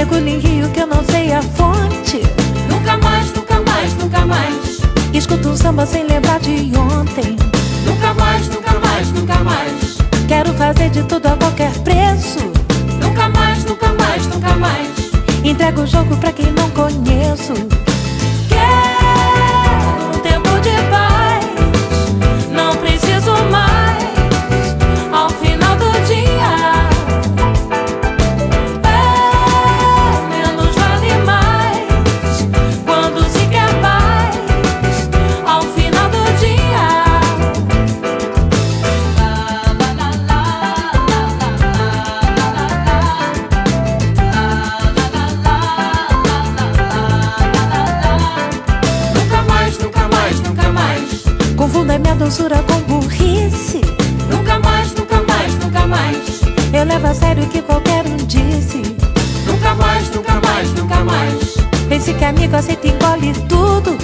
Mergulho em rio que eu não sei a fonte. Nunca mais, nunca mais, nunca mais. Escuto um samba sem lembrar de ontem. Nunca mais, nunca mais, nunca mais. Quero fazer de tudo a qualquer preço. Nunca mais, nunca mais, nunca mais. Entrego o jogo pra quem não conheço. Quero um tempo de paz, não preciso mais. Ao final do dia, menos vale mais. Quando se quer paz, ao final do dia. Nunca mais, nunca mais, nunca mais. Confunda minha doçura com burrice. Nunca mais, nunca mais, nunca mais. Eu levo a sério o que qualquer um disse. Nunca mais, nunca mais, nunca mais. Pense que amigo aceita e engole tudo.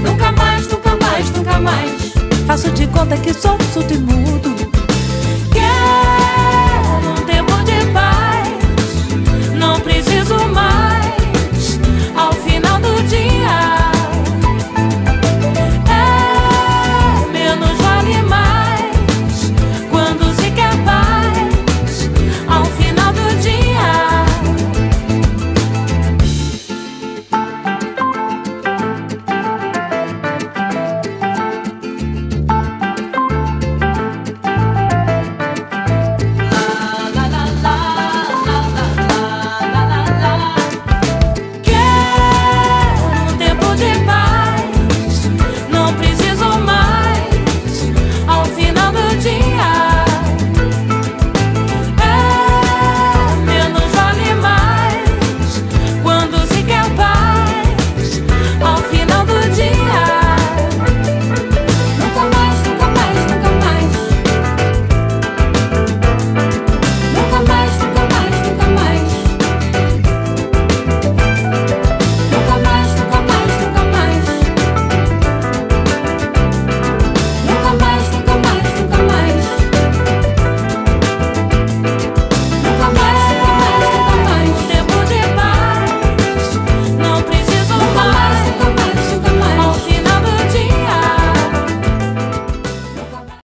Nunca mais, nunca mais, nunca mais. Faço de conta que sou surdo e mudo.